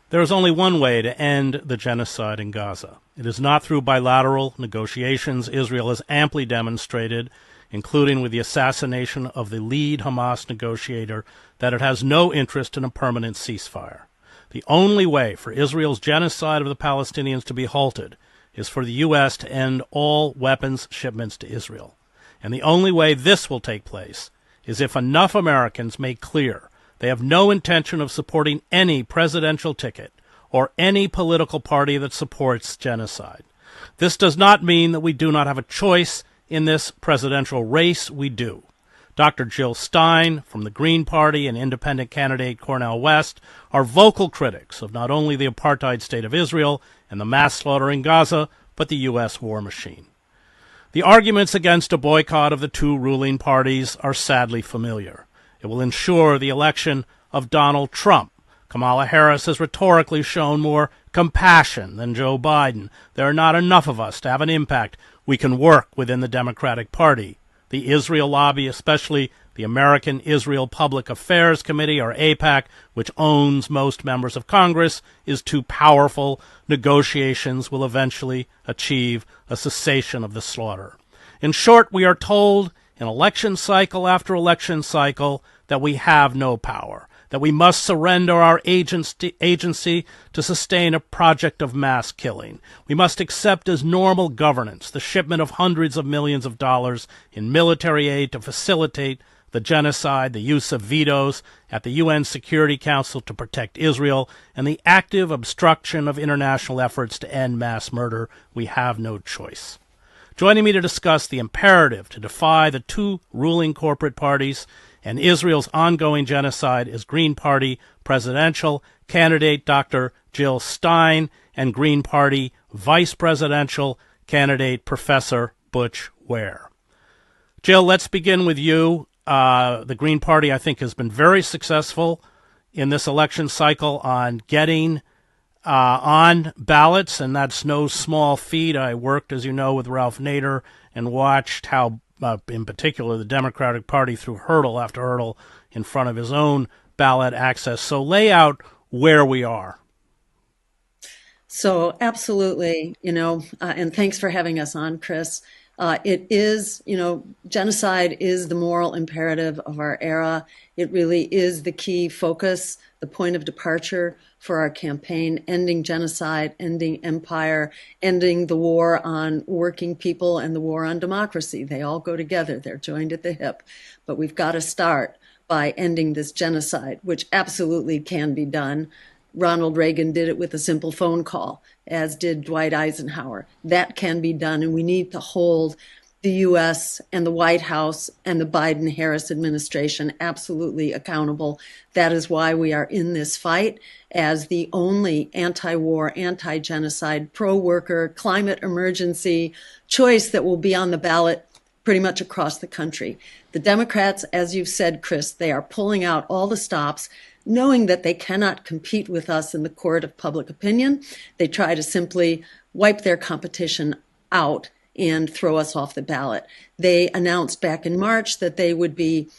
There is only one way to end the genocide in Gaza. It is not through bilateral negotiations. Israel has amply demonstrated, including with the assassination of the lead Hamas negotiator, that it has no interest in a permanent ceasefire. The only way for Israel's genocide of the Palestinians to be halted is for the U.S. to end all weapons shipments to Israel. And the only way this will take place is if enough Americans make clear they have no intention of supporting any presidential ticket or any political party that supports genocide. This does not mean that we do not have a choice in this presidential race. We do. Dr. Jill Stein from the Green Party and independent candidate Cornel West are vocal critics of not only the apartheid state of Israel and the mass slaughter in Gaza, but the U.S. war machine. The arguments against a boycott of the two ruling parties are sadly familiar. It will ensure the election of Donald Trump. Kamala Harris has rhetorically shown more compassion than Joe Biden. There are not enough of us to have an impact. We can work within the Democratic Party. The Israel lobby, especially the American Israel Public Affairs Committee, or AIPAC, which owns most members of Congress, is too powerful. Negotiations will eventually achieve a cessation of the slaughter. In short, we are told in election cycle after election cycle that we have no power, that we must surrender our agency to sustain a project of mass killing. We must accept as normal governance the shipment of hundreds of millions of dollars in military aid to facilitate the genocide, the use of vetoes at the UN Security Council to protect Israel, and the active obstruction of international efforts to end mass murder. We have no choice. Joining me to discuss the imperative to defy the two ruling corporate parties and Israel's ongoing genocide is Green Party presidential candidate Dr. Jill Stein and Green Party vice presidential candidate Professor Butch Ware. Jill, let's begin with you. The Green Party, I think, has been very successful in this election cycle on getting on ballots, and that's no small feat. I worked, as you know, with Ralph Nader and watched how, in particular, the Democratic Party threw hurdle after hurdle in front of his own ballot access. So lay out where we are. So absolutely, and thanks for having us on, Chris. It is, genocide is the moral imperative of our era. It really is the key focus, the point of departure for our campaign, ending genocide, ending empire, ending the war on working people and the war on democracy. They all go together. They're joined at the hip. But we've got to start by ending this genocide, which absolutely can be done. Ronald Reagan did it with a simple phone call, as did Dwight Eisenhower. That can be done, and we need to hold the U.S. and the White House and the Biden-Harris administration absolutely accountable. That is why we are in this fight as the only anti-war, anti-genocide, pro-worker, climate emergency choice that will be on the ballot pretty much across the country. The Democrats, as you've said, Chris, they are pulling out all the stops, knowing that they cannot compete with us in the court of public opinion. They try to simply wipe their competition out and throw us off the ballot. They announced back in March that they would be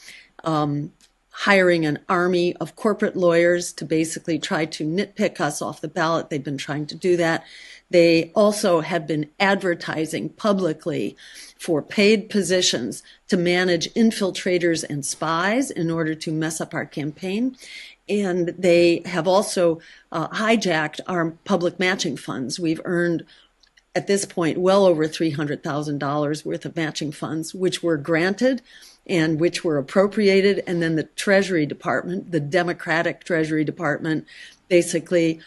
hiring an army of corporate lawyers to basically try to nitpick us off the ballot. They've been trying to do that. They also have been advertising publicly for paid positions to manage infiltrators and spies in order to mess up our campaign. And they have also hijacked our public matching funds. We've earned, at this point, well over $300,000 worth of matching funds, which were granted and which were appropriated. And then the Treasury Department, the Democratic Treasury Department, basically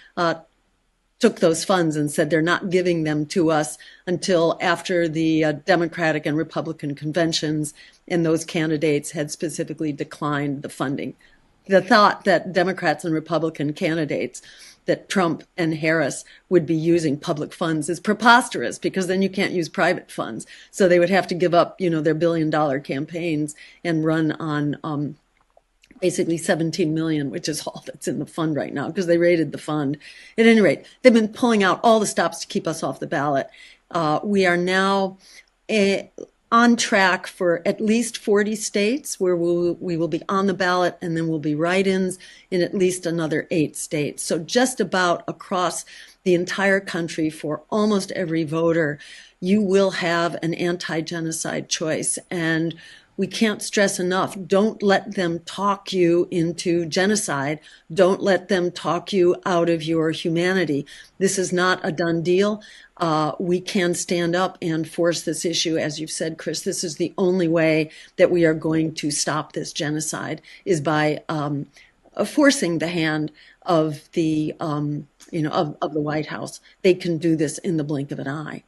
took those funds and said they're not giving them to us until after the Democratic and Republican conventions, and those candidates had specifically declined the funding. The thought that Democrats and Republican candidates, that Trump and Harris would be using public funds is preposterous, because then you can't use private funds. So they would have to give up, their billion-dollar campaigns and run on basically 17 million, which is all that's in the fund right now, because they raided the fund. At any rate, they've been pulling out all the stops to keep us off the ballot. We are now on track for at least 40 states where we will be on the ballot, and then we'll be write-ins in at least another 8 states. So just about across the entire country for almost every voter, you will have an anti-genocide choice. And we can't stress enough, don't let them talk you into genocide. Don't let them talk you out of your humanity. This is not a done deal. We can stand up and force this issue. As you've said, Chris, this is the only way that we are going to stop this genocide, is by forcing the hand of the, of the White House. They can do this in the blink of an eye.